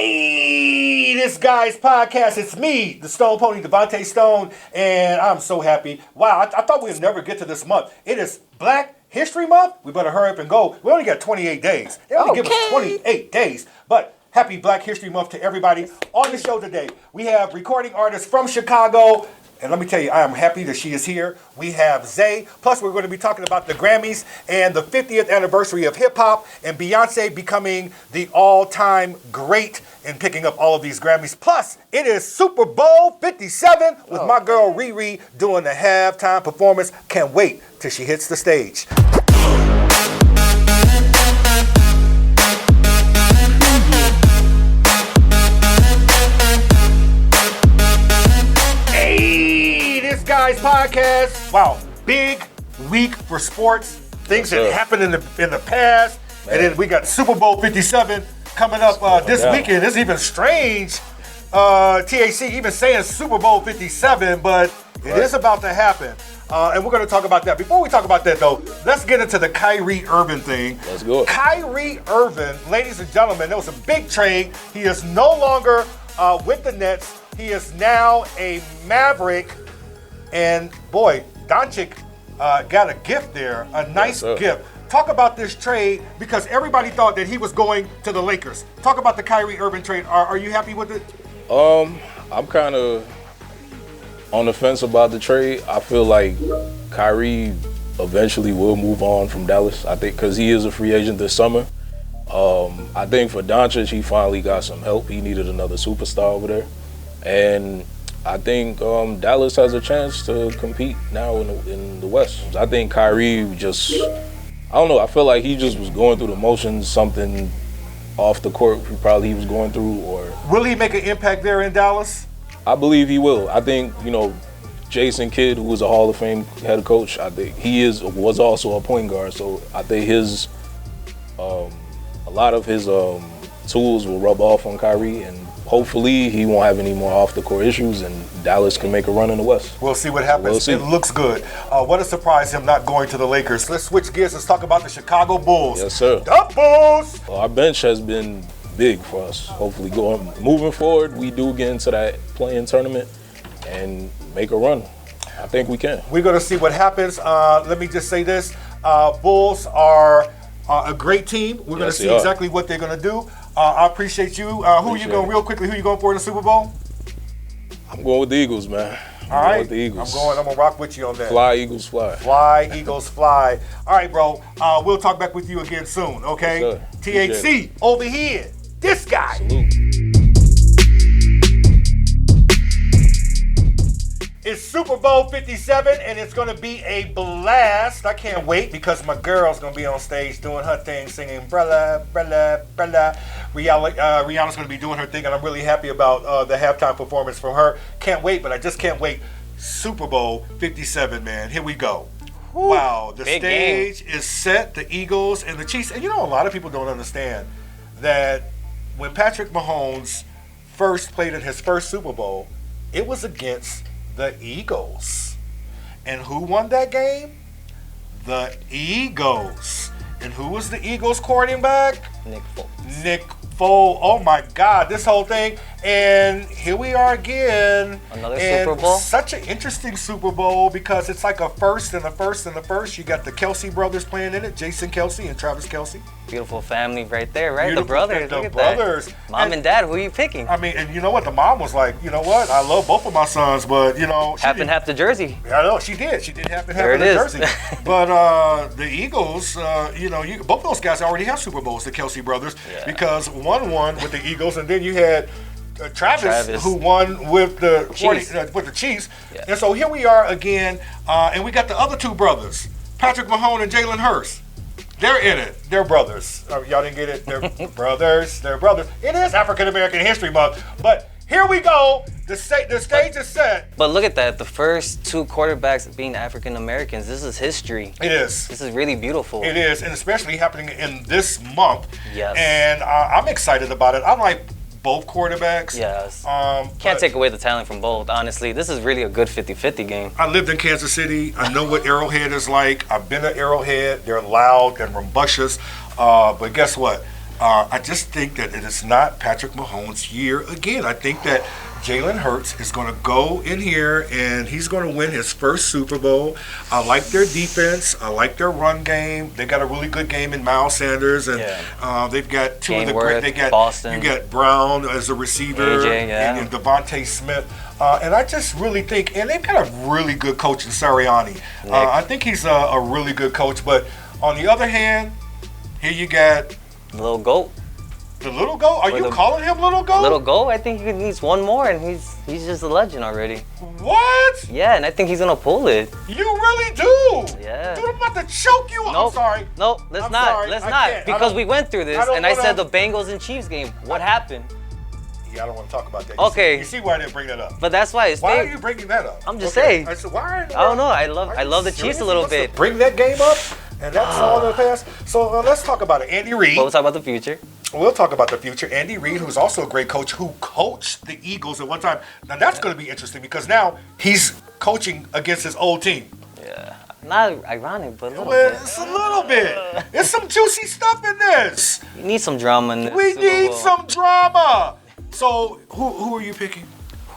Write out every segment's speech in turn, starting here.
Hey, this guy's podcast. It's me, the Stone Pony, Davante Stone, and I'm so happy. Wow, I thought we'd never get to this month. It is Black History Month. We better hurry up and go. We only got 28 days. They only give us 28 days, but happy Black History Month to everybody. On the show today, we have recording artist from Chicago. And let me tell you, I am happy that she is here. We have ZAYE. Plus, we're going to be talking about the Grammys and the 50th anniversary of hip-hop and Beyonce becoming the all-time great in picking up all of these Grammys. Plus, it is Super Bowl 57 with my girl Riri doing the halftime performance. Can't wait till she hits the stage. Guys podcast. Wow, big week for sports. Things that happened in the past, and then we got Super Bowl 57 coming up this weekend. It's even strange, TAC even saying Super Bowl 57, but it is about to happen, and we're going to talk about that. Before we talk about that, though, let's get into the Kyrie Irving thing. Let's go. Kyrie Irving, ladies and gentlemen, there was a big trade. He is no longer with the Nets. He is now a Maverick. And boy, Doncic got a gift there, a nice gift. Talk about this trade because everybody thought that he was going to the Lakers. Talk about the Kyrie Irving trade. Are you happy with it? I'm kind of on the fence about the trade. I feel like Kyrie eventually will move on from Dallas. I think because he is a free agent this summer. I think for Doncic, he finally got some help. He needed another superstar over there, and I think Dallas has a chance to compete now in the West. I think Kyrie just, I don't know, I feel like he just was going through the motions, something off the court he was going through. Or will he make an impact there in Dallas? I believe he will. I think, Jason Kidd, who was a Hall of Fame head coach, I think he was also a point guard. So I think a lot of his tools will rub off on Kyrie, and hopefully he won't have any more off-the-court issues and Dallas can make a run in the West. We'll see what happens. We'll see. It looks good. What a surprise him not going to the Lakers. Let's switch gears. Let's talk about the Chicago Bulls. Yes, sir. The Bulls! Our bench has been big for us. Hopefully moving forward, we do get into that play-in tournament and make a run. I think we can. We're going to see what happens. Let me just say this. Bulls are a great team. We're going to see exactly what they're going to do. I appreciate you. Who are you going, real quickly, who are you going for in the Super Bowl? I'm going with the Eagles, man. All right. With the Eagles. I'm going to rock with you on that. Fly, Eagles, fly. Fly, Eagles, fly. All right, bro. We'll talk back with you again soon, okay? Yes, THC, over here. This guy. Salute. It's Super Bowl 57, and it's going to be a blast. I can't wait because my girl's going to be on stage doing her thing, singing Brella, Brella, Brella. Rihanna's going to be doing her thing, and I'm really happy about the halftime performance from her. Can't wait, but I just can't wait. Super Bowl 57, man. Here we go. Woo. Wow, the stage is set, the Eagles and the Chiefs. And a lot of people don't understand that when Patrick Mahomes first played in his first Super Bowl, it was against the Eagles. And who won that game? The Eagles. And who was the Eagles quarterback? Nick Foles. Oh my God, this whole thing. And here we are again. Another Super Bowl? Such an interesting Super Bowl because it's like a first and a first and a first. You got the Kelce brothers playing in it, Jason Kelce and Travis Kelce. Beautiful family right there, right? Beautiful, the brothers. The brothers. Mom and dad, who are you picking? I mean, and you know what? The mom was like, you know what? I love both of my sons, but half and half the jersey. I know she did. She did half and half there of the it jersey. But the Eagles, both those guys already have Super Bowls, the Kelce brothers, because one won with the Eagles, and then you had Travis, who won with the Chiefs. Yeah. And so here we are again, and we got the other two brothers, Patrick Mahomes and Jalen Hurts. They're in it. They're brothers. Y'all didn't get it? They're brothers. They're brothers. It is African American History Month, but here we go. The stage is set. But look at that. The first two quarterbacks being African Americans. This is history. It is. This is really beautiful. It is, and especially happening in this month. Yes. And I'm excited about it. I like both quarterbacks. Yes. Can't take away the talent from both, honestly. This is really a good 50-50 game. I lived in Kansas City. I know what Arrowhead is like. I've been to Arrowhead. They're loud and rambunctious. But guess what? I just think that it is not Patrick Mahomes' year again. I think that Jalen Hurts is going to go in here and he's going to win his first Super Bowl. I like their defense. I like their run game. They got a really good game in Miles Sanders, and they've got two of the great. They got Boston. You got Brown as a receiver, AJ, and Davante Smith. And I just really think, and they've got a really good coach in Sirianni. I think he's a really good coach. But on the other hand, here you got Little Goat. The Little Goat? Are you calling him Little Goat? Little Goat? I think he needs one more, and he's just a legend already. What? Yeah, and I think he's gonna pull it. You really do? Yeah. Dude, I'm about to choke you. Nope. I'm sorry. Nope, let's not. Let's not. Because we went through this, and I said the Bengals and Chiefs game. What happened? Yeah, I don't want to talk about that. Okay. You see why I didn't bring that up? But that's why it's. Why are you bringing that up? I'm just saying. I said, why? I don't know. I love the Chiefs a little bit. Bring that game up, and that's all in the past. So let's talk about it. Andy Reid. But we'll talk about the future. We'll talk about the future. Andy Reid, who's also a great coach, who coached the Eagles at one time. Now that's going to be interesting because now he's coaching against his old team. Yeah. Not ironic, but a little bit. bit. It's a little bit. There's some juicy stuff in this. You need some drama in this. We need some drama. So who are you picking?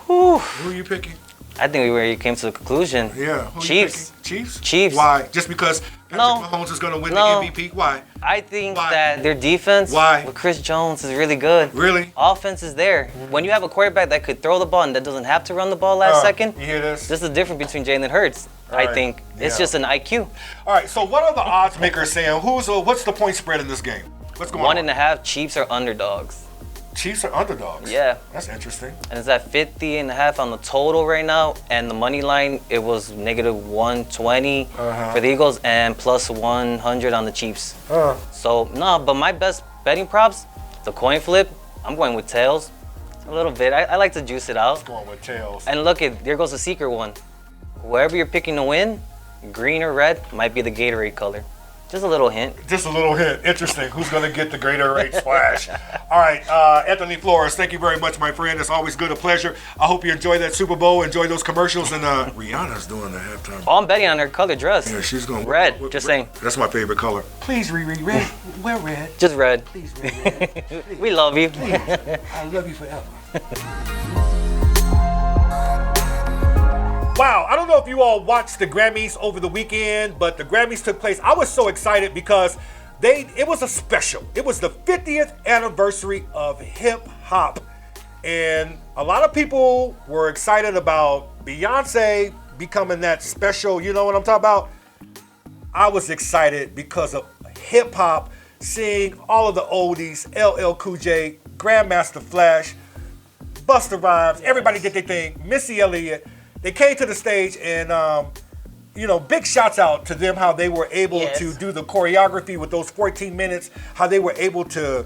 Who are you picking? I think we already came to the conclusion. Yeah. Chiefs. Chiefs? Chiefs. Why? Just because Patrick Mahomes is going to win the MVP? Why? I think that their defense with Chris Jones is really good. Really? Offense is there. When you have a quarterback that could throw the ball and that doesn't have to run the ball last second, you hear this? This is the difference between Jalen Hurts. I think it's just an IQ. All right, so what are the odds makers saying? What's the point spread in this game? What's going on? 1.5. Chiefs are underdogs. Chiefs are underdogs? Yeah. That's interesting. And it's at 50.5 on the total right now. And the money line, it was -120 for the Eagles and +100 on the Chiefs. So, no, but my best betting props, the coin flip, I'm going with tails. A little bit. I like to juice it out. Going with tails. And look, there goes the secret one. Whoever you're picking to win, green or red, might be the Gatorade color. Just a little hint. Just a little hint. Interesting. Who's going to get the Gatorade splash? All right, Anthony Flores, thank you very much, my friend. It's always good, a pleasure. I hope you enjoy that Super Bowl, enjoy those commercials, and Rihanna's doing the halftime. Oh, I'm betting on her color dress. Yeah, she's going red. Just saying. That's my favorite color. Please, Riri, red. Wear red. Just red. Please, red. Please. We love you. Please. I love you forever. Wow, I don't know if you all watched the Grammys over the weekend, but the Grammys took place. I was so excited because it was a special. It was the 50th anniversary of hip hop. And a lot of people were excited about Beyonce becoming that special, you know what I'm talking about? I was excited because of hip hop, seeing all of the oldies, LL Cool J, Grandmaster Flash, Busta Rhymes, everybody did their thing, Missy Elliott. They came to the stage and, big shouts out to them, how they were able to do the choreography with those 14 minutes, how they were able to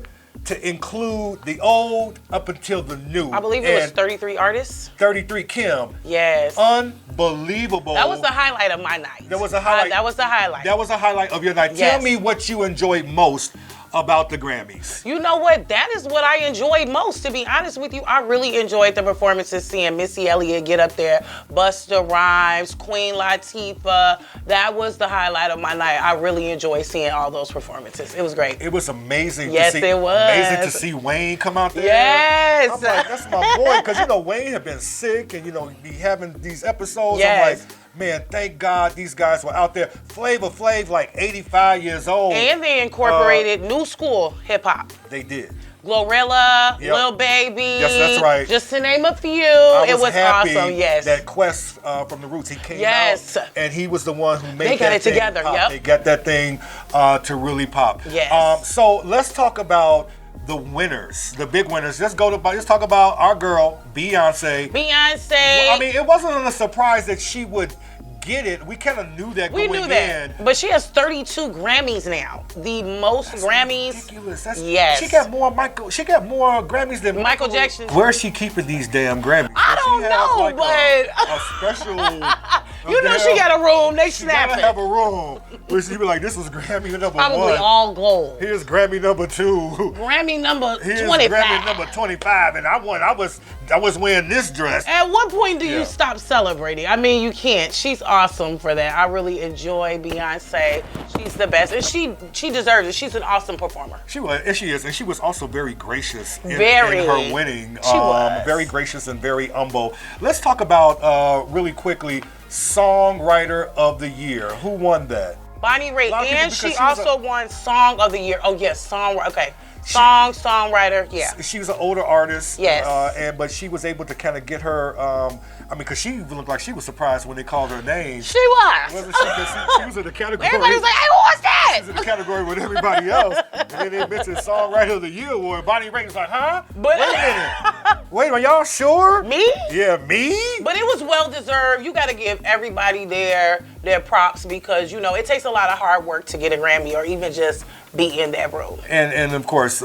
include the old up until the new. I believe it was 33 artists. 33, Kim. Yes. Unbelievable. That was the highlight of my night. That was the highlight. That was the highlight. That was the highlight of your night. Yes. Tell me what you enjoyed most about the Grammys. You know what? That is what I enjoyed most, to be honest with you. I really enjoyed the performances, seeing Missy Elliott get up there, Busta Rhymes, Queen Latifah. That was the highlight of my night. I really enjoyed seeing all those performances. It was great. It was amazing. Yes, to see, it was. Amazing to see Wayne come out there. Yes. I'm like, that's my boy, because Wayne had been sick and be having these episodes. Yes. I'm like, man, thank God these guys were out there. Flavor Flav, like 85 years old. And they incorporated new school hip hop. They did. Glorilla, Lil Baby. Yes, that's right. Just to name a few. It was happy awesome, yes. That Quest from the Roots, he came out, and he was the one who made they got that it thing together, pop. Yep. They got that thing to really pop. Yes. So let's talk about the winners, the big winners. Let's talk about our girl, Beyonce. Beyonce. Well, I mean, it wasn't a surprise that she would get it. We kind of knew that going in. We knew that. But she has 32 Grammys now. The most Grammys. Ridiculous. Yes. She got more Grammys than Michael Jackson. Where's she keeping these damn Grammys? I don't know, but a special. You know she got a room. They She gotta snapping. have a room. Where she be like, this was Grammy number Probably 1. all gold. Here's Grammy number 2. Grammy number Here's 25. Grammy number 25, and I was wearing this dress. At what point do you Yeah. stop celebrating? I mean, you can't. She's awesome for that. I really enjoy Beyonce. She's the best, and she deserves it. She's an awesome performer. She was, and she is, and she was also very gracious in Very. her winning. She was. Very gracious and very humble. Let's talk about really quickly, Songwriter of the Year. Who won that? Bonnie Raitt, lot of people, and because she she was also won Song of the Year. Oh yes, songwriter. Okay, songwriter. Yeah. She was an older artist. Yes. But she was able to kind of get her. Because she looked like she was surprised when they called her name. She was. Wasn't she? 'Cause she was in the category. Everybody was like, "Hey, who was that?" She was in the category with everybody else. And then they mentioned Songwriter of the Year award. Bonnie Raitt was like, huh? But- Wait a minute. Wait a minute, y'all sure? Me? Yeah, me? But it was well deserved. You got to give everybody their props because it takes a lot of hard work to get a Grammy or even just be in that room. And of course,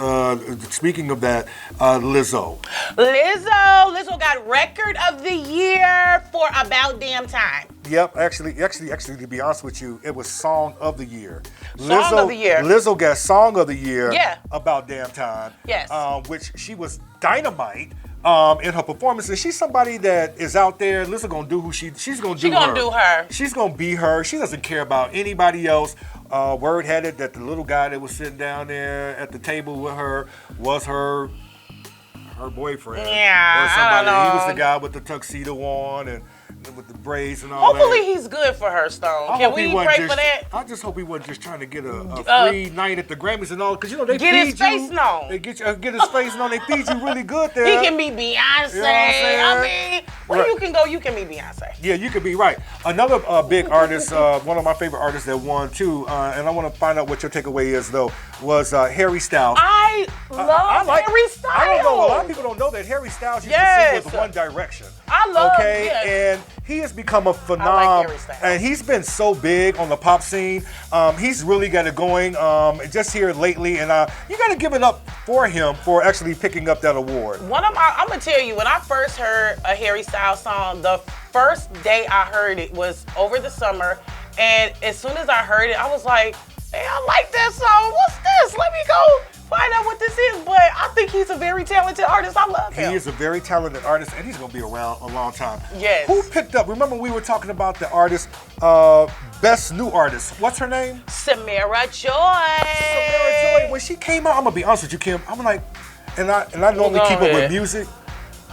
speaking of that, Lizzo. Lizzo got Record of the Year for About Damn Time. Yep, actually, to be honest with you, it was Song of the Year. Song of the Year. Lizzo got Song of the Year. Yeah. About Damn Time. Yes. Which she was dynamite in her performance. And she's somebody that is out there. Lizzo gonna do who she's gonna do. She gonna do her. She's gonna be her. She doesn't care about anybody else. Word had it that the little guy that was sitting down there at the table with her was her boyfriend. Yeah, Or somebody. I don't know. He was the guy with the tuxedo on and with the braids and all that. Hopefully he's good for her, Stone. I Can hope he we wasn't pray for that? I just hope he wasn't just trying to get a free night at the Grammys and all, because they Get feed his face you. known. They get his face known. They feed you really good there. He can be Beyonce. You know what I'm saying? I mean, where Right. you can go, you can be Beyonce. Yeah, you could be right. Another big artist, one of my favorite artists that won too, and I want to find out what your takeaway is though, was Harry Styles. I love Harry Styles. I don't know. A lot of people don't know that Harry Styles used to Yes. sing with One Direction. I love yes. And he has become a phenomenon. Harry Styles. And he's been so big on the pop scene. He's really got it going just here lately. And you got to give it up for him for actually picking up that award. I'm gonna tell you, when I first heard a Harry Styles song, the first day I heard it was over the summer, and as soon as I heard it, I was like, "Hey, I like that song. What's this? Let me go find out what this is." But I think he's a very talented artist. I love him. He is a very talented artist, and he's going to be around a long time. Yes. Who picked up? Remember, we were talking about the artist, Best New Artist. What's her name? Samara Joy. Samara Joy. When she came out, I'm going to be honest with you, Kim. I'm like, and I normally keep up with music.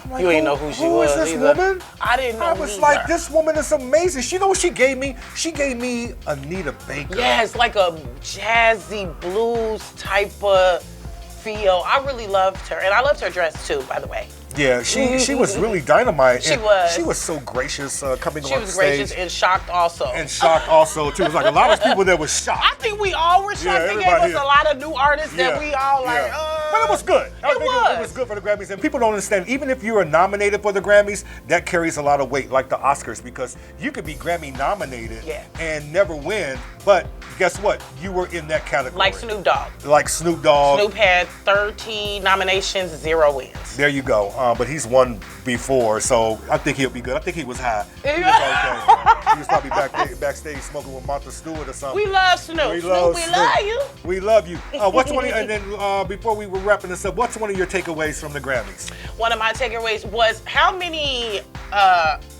I'm like, You ain't know who she was Who is this either. woman? I didn't know I was neither. like, this woman is amazing. She know what she gave me? She gave me Anita Baker. Yeah, it's like a jazzy blues type of feel. I really loved her, and I loved her dress too, by the way. Yeah, she was really dynamite. She and was. She was so gracious coming She on was stage. gracious and shocked also. And shocked also too. It was like a lot of people that was shocked. I think we all were shocked. They gave everybody us is. a lot of new artists that we all like. But it was good. I think was. it was good for the Grammys. And people don't understand, even if you are nominated for the Grammys, that carries a lot of weight, like the Oscars, because you could be Grammy nominated and never win. But guess what? You were in that category. Like Snoop Dogg. Like Snoop Dogg. Snoop had 13 nominations, 0 wins. There you go. But he's won before, so I think he'll be good. I think he was high. He was okay. He was probably backstage smoking with Martha Stewart or something. We love Snoop. We Snoop, love we Snoop. love you. We love you. What's one of, and then before we were wrapping this up, what's one of your takeaways from the Grammys? One of my takeaways was how many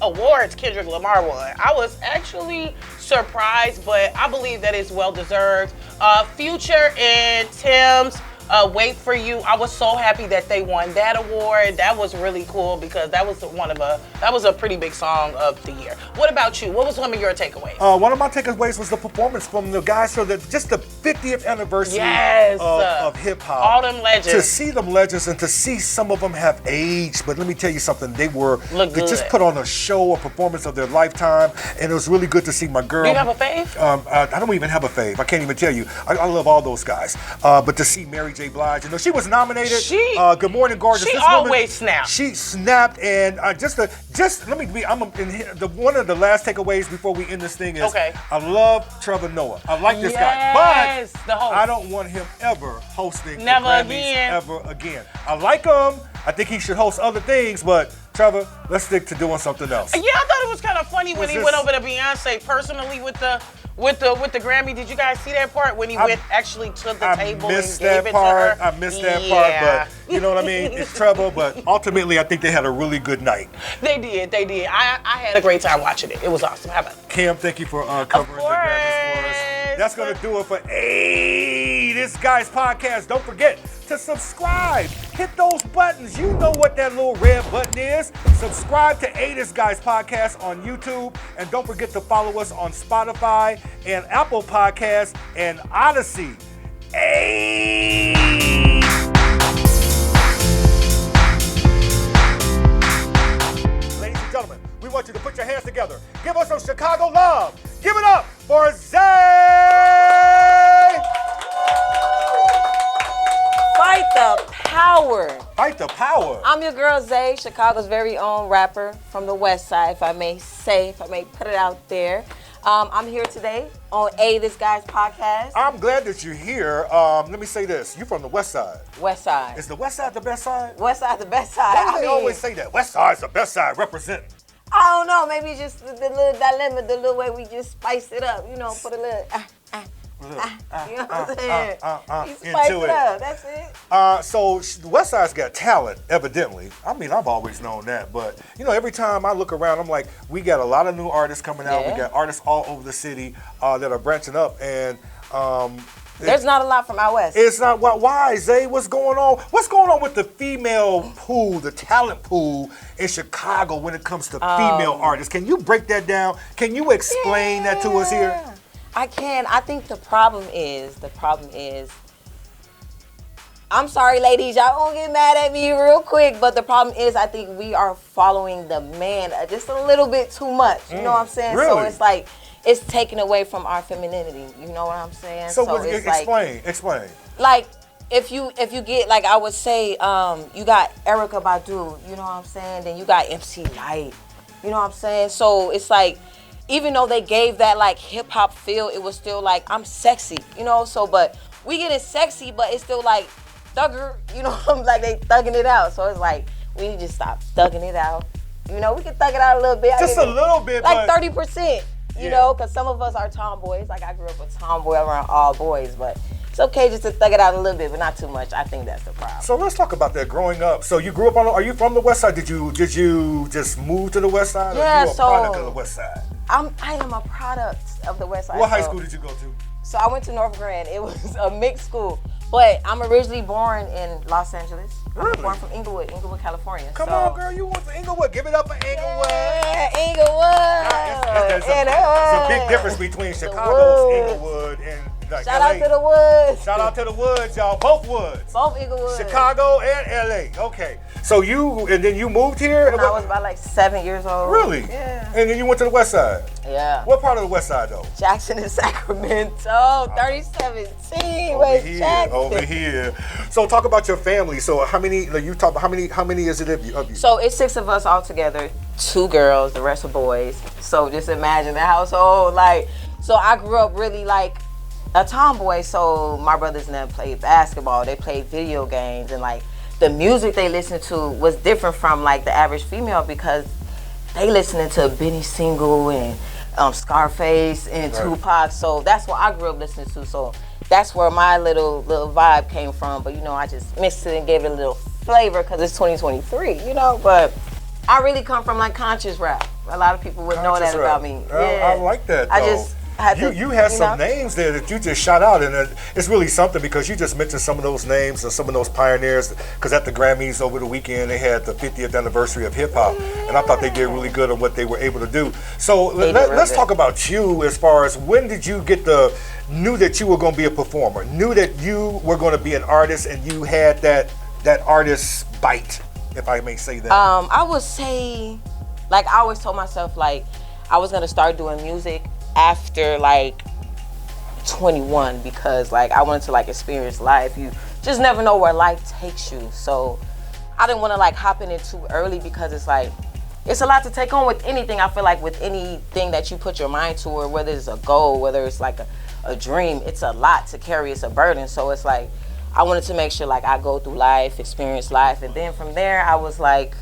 awards Kendrick Lamar won. I was actually surprised, but I believe that it's well deserved. Future and Tim's Wait For You. I was so happy that they won that award. That was really cool because that was a pretty big song of the year. What about you? What was some of your takeaways? One of my takeaways was the performance from the guys for just the 50th anniversary of hip hop. All them legends. To see them legends and to see some of them have aged, but let me tell you something, they just put on a show, a performance of their lifetime, and it was really good to see my girl. Do you have a fave? I don't even have a fave. I can't even tell you. I love all those guys. But to see Mary J. Blige, she was nominated. Good Morning Gorgeous. She always snapped. She snapped, and let me be. One of the last takeaways before we end this thing is, I love Trevor Noah. I like this guy, but the host. I don't want him ever hosting Never the Grammys again. ever again. I like him. I think he should host other things, but Trevor, let's stick to doing something else. Yeah, I thought it was kind of funny when he this- went over to Beyonce personally with the Grammy. Did you guys see that part when he went actually to the table and gave it to her? I missed that part, but you know what I mean? It's Trevor, but ultimately I think they had a really good night. They did. I had a great time watching it. It was awesome. How about it? Kim, thank you for covering the Grammys for us. That's going to do it for This Guy's Podcast. Don't forget to subscribe. Hit those buttons. You know what that little red button is. Subscribe to This Guy's Podcast on YouTube. And don't forget to follow us on Spotify and Apple Podcasts and Odyssey. Ladies and gentlemen, we want you to put your hands together. Give us some Chicago love. Give it up for ZAYE! Fight the power. Fight the power. I'm your girl ZAYE, Chicago's very own rapper from the West Side, if I may put it out there. I'm here today on This Guy's Podcast. I'm glad that you're here. Let me say this. You're from the West Side. West Side. Is the West Side the best side? West Side the best side. Why do they always say that? West Side's the best side representing. I don't know, maybe just the little dilemma, the little way we just spiced it up, you know, put a little, you know what I'm saying? You spice into it up, that's it. So the West Side's got talent, evidently. I mean, I've always known that, but you know, every time I look around, I'm like, we got a lot of new artists coming out. Yeah. We got artists all over the city that are branching up, and There's not a lot from out west. it's not why, Zay? What's going on? What's going on with the female pool, the talent pool in Chicago when it comes to female artists? Can you break that down? Can you explain that to us here? I can. I think the problem is, I'm sorry, ladies, y'all won't get mad at me real quick, but the problem is I think we are following the man just a little bit too much. You know what I'm saying? Really? So it's like, it's taken away from our femininity. You know what I'm saying? So it's explain. like if you get, like I would say, you got Erykah Badu, you know what I'm saying? Then you got MC Lyte, you know what I'm saying? So it's like, even though they gave that like hip hop feel, it was still like, I'm sexy, you know? So, but we getting sexy, but it's still like thugger, you know? Like they thugging it out. So it's like, we need to stop thugging it out. You know, we can thug it out a little bit. Just a little bit, like but 30%. You know, because some of us are tomboys. Like I grew up a tomboy around all boys, but it's okay just to thug it out a little bit, but not too much. I think that's the problem. So let's talk about that growing up. So you grew up are you from the West Side? Did you just move to the West Side? Yeah, or you a product of the West Side? I am a product of the West Side. What high school did you go to? So I went to North Grand. It was a mixed school, but I'm originally born in Los Angeles. Really? I'm born from Inglewood, California. Come on, girl, you went to Inglewood. Give it up for Inglewood. Yeah, Inglewood. There's a big difference between Chicago's Inglewood and like Shout LA. out to the Woods. Shout out to the Woods, y'all. Both Woods. Both Inglewood. Chicago and LA. Okay. So then you moved here? When I was about like 7 years old. Really? Yeah. And then you went to the WestIde. Yeah. What part of the West Side though? Jackson and Sacramento, 3017 West Jackson. Over here. So talk about your family. So how many? Like you talk about how many is it of you? So it's 6 of us all together, 2 girls, the rest are boys. So just imagine the household. Like, so I grew up really like a tomboy. So my brothers and them played basketball. They played video games, and like the music they listened to was different from like the average female because they listening to Benny Siegel and Scarface and Tupac. So that's what I grew up listening to. So that's where my little vibe came from. But you know, I just mixed it and gave it a little flavor because it's 2023, you know. But I really come from like conscious rap. A lot of people would know that about me. Yeah. I like that. I though. just had to, you had some names there that you just shot out, and it's really something because you just mentioned some of those names and some of those pioneers. Because at the Grammys over the weekend, they had the 50th anniversary of hip hop, and I thought they did really good on what they were able to do. So let's talk about you as far as when did you knew that you were going to be a performer, knew that you were going to be an artist, and you had that artist bite, if I may say that. I would say, like I always told myself, like I was gonna start doing music after like 21 because like I wanted to like experience life. You just never know where life takes you. So I didn't want to like hop in it too early because it's like it's a lot to take on with anything. I feel like with anything that you put your mind to, or whether it's a goal, whether it's like a dream, it's a lot to carry. It's a burden. So it's like I wanted to make sure like I go through life, experience life, and then from there I was like,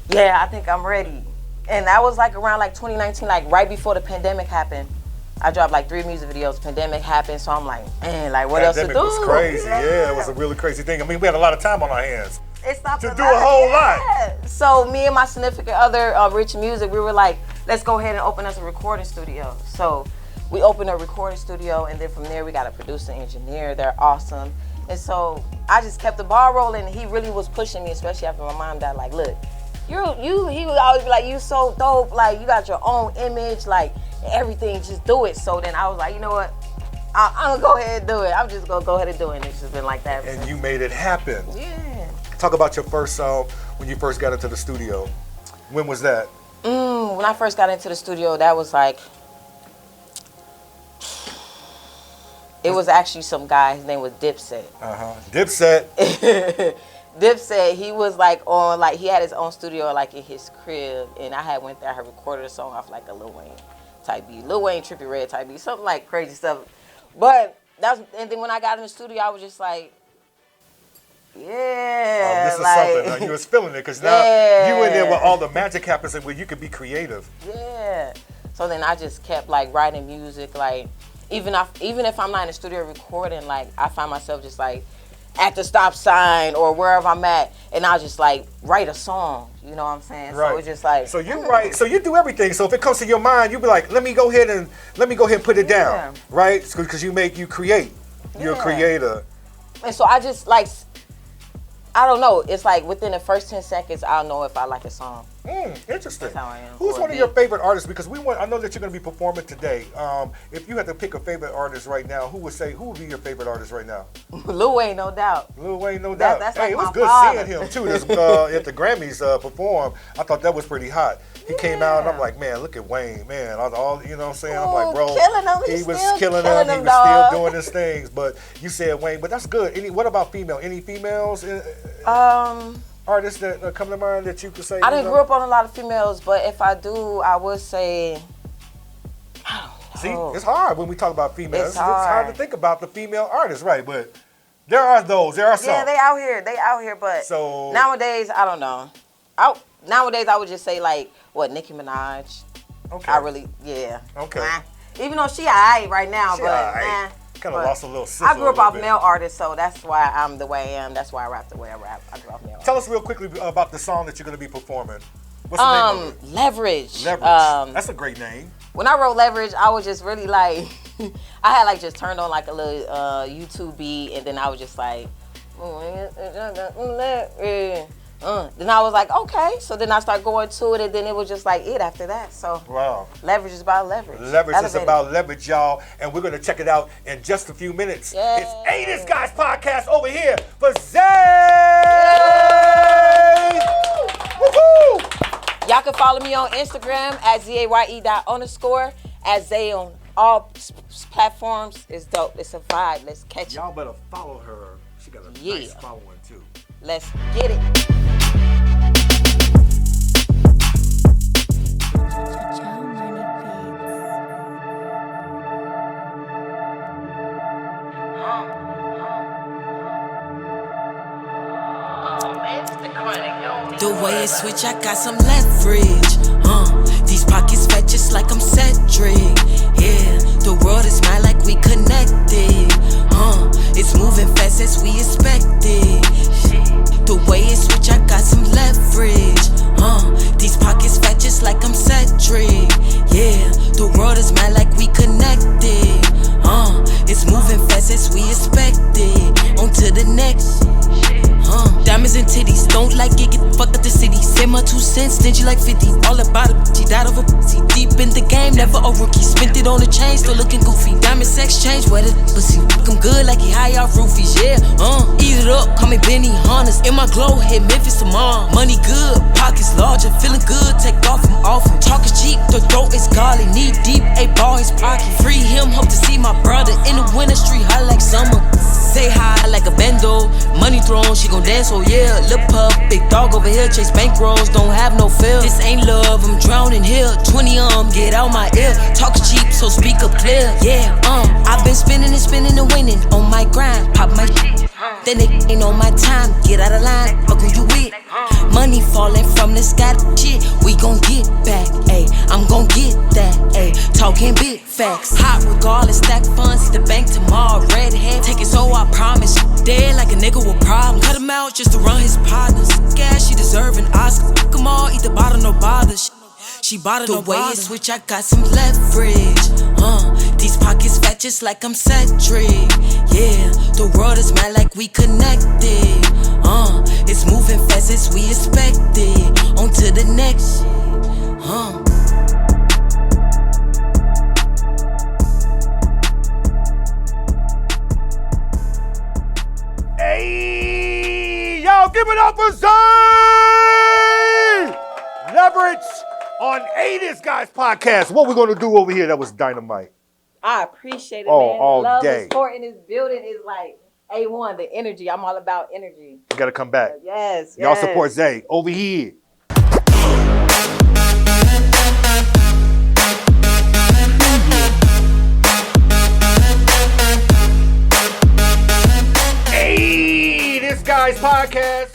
Yeah, I think I'm ready. And that was like around like 2019, like right before the pandemic happened. I dropped like 3 music videos. Pandemic happened, so I'm like, man, like what else to do? Pandemic was crazy. Yeah, it was a really crazy thing. I mean, we had a lot of time on our hands. It's not to do a whole lot. So me and my significant other, Rich Music, we were like, let's go ahead and open us a recording studio. So we opened a recording studio, and then from there we got a producer, engineer. They're awesome. And so I just kept the ball rolling. He really was pushing me, especially after my mom died. Like, look, he would always be like, you so dope. Like, you got your own image, like everything, just do it. So then I was like, you know what? I'm gonna go ahead and do it. I'm just gonna go ahead and do it. And it's just been like that. And you made it happen. Yeah. Talk about your first song when you first got into the studio. When was that? When I first got into the studio, that was like, it was actually some guy, his name was Dipset. Dipset. Dipset, he was like on, like he had his own studio like in his crib, and I had went there, I recorded a song off like a Lil Wayne type beat, Lil Wayne Trippie Redd type beat, something like crazy stuff. But and then when I got in the studio, I was just like, yeah, this is something. Now, you was feeling it because now you in there where all the magic happens and where you could be creative. Yeah. So then I just kept like writing music, like even if I'm not in the studio recording, like I find myself just like at the stop sign or wherever I'm at, and I'll just like write a song. You know what I'm saying? Right. So it's just like, so you write, so you do everything. So if it comes to your mind, you be like, let me go ahead and put it down, right? Because you create. You're a creator. And so I just like, I don't know. It's like within the first 10 seconds, I'll know if I like a song. Interesting. That's how I am. Who's one of your favorite artists? Because I know that you're going to be performing today. If you had to pick a favorite artist right now, who would be your favorite artist right now? Lil Wayne, no doubt. Lil Wayne, no doubt. That's hey, like it was my good father. seeing him too. At the Grammys perform. I thought that was pretty hot. He came out and I'm like, man, look at Wayne, man. All you know what I'm saying? I'm like, bro, he was killing him. He was still doing his things. But you said Wayne, but that's good. What about female? Any females? Artists that come to mind that you could say? I didn't grow up on a lot of females, but if I do, I would say, See, it's hard when we talk about females. It's hard to think about the female artists, right? But there are those. There are some. Yeah, they out here. But so nowadays, I don't know. Nowadays, I would just say like, Nicki Minaj. Okay. I really, yeah. Okay. Even though she alright right now, kind of lost a little sizzle. I grew up off male artists, so that's why I'm the way I am. That's why I rap the way I rap. I grew up male. Tell us real quickly about the song that you're going to be performing. What's the name of it? Leverage. That's a great name. When I wrote Leverage, I was just really like, I had like just turned on like a little YouTube beat, and then I was just like, then I was like, okay. So then I started going to it, and then it was just like it after that. So wow. Leverage is about leverage. Leverage is about leverage, y'all. And we're going to check it out in just a few minutes. Yay. It's A This Guy's Podcast over here for ZAYE. Woohoo! Y'all can follow me on Instagram at ZAYE_, at ZAYE on all platforms. It's dope. It's a vibe. Let's catch it. Y'all better follow her. She got a nice following, too. Let's get it. The way it switch, I got some leverage. These pockets fat just like I'm Cedric. Yeah, the world is mine like we connected. It's moving fast as we expected. The way it switch, I got some leverage. These pockets fat just like I'm Cedric. Yeah, the world is mine like we connected. It's moving fast as we expected. On to the next. Diamonds and titties, don't like it, get the fuck up the city. Send my 2 cents, stingy like 50. All about it, she died of a pussy. Deep in the game, never a rookie. Spent it on the chain, still looking goofy. Diamond sex change, where the pussy. I'm good like he high off roofies, yeah. Eat it up, call me Benny Hannes. In my glow, hit Memphis tomorrow. Money good, pockets larger, feeling good, take off, I'm off him. Talking cheap, the throat is godly. Knee deep, a ball his pocket. Free him, hope to see my brother. In the winter street, hot like summer. Say hi like a bendo. Money thrown, she gon' dance, oh yeah. Lil' pup, big dog over here, chase bankrolls, don't have no fear. This ain't love, I'm drowning here. 20 get out my ear. Talk cheap, so speak up clear. Yeah, I've been spinning and winning on my grind. Pop my shit, then it ain't on my time. Get out of line, fuck who you with. Money falling from the just got shit, we gon' get back, ayy. I'm gon' get that, ayy. Talking big facts. Hot regardless, stack funds, hit the bank tomorrow. Red head, take it so I promise. Dead like a nigga with problems. Cut him out just to run his partners. Gas, she deserve an Oscar. Fuck 'em all, eat the bottle, no bother. She bought it, the way it switch, I got some leverage. These pockets fat just like I'm Cedric. Yeah, the world is mad like we connected. It's moving fast as we expected. On to the next shit. Hey, y'all give it up for ZAYE! Leverage on This Guy's podcast. What we gonna do over here that was dynamite? I appreciate it, Oh, man. all The love day. and support in this building is like A1, the energy. I'm all about energy. You gotta come back. Yes, Y'all support ZAYE over here. Hey, This Guy's podcast.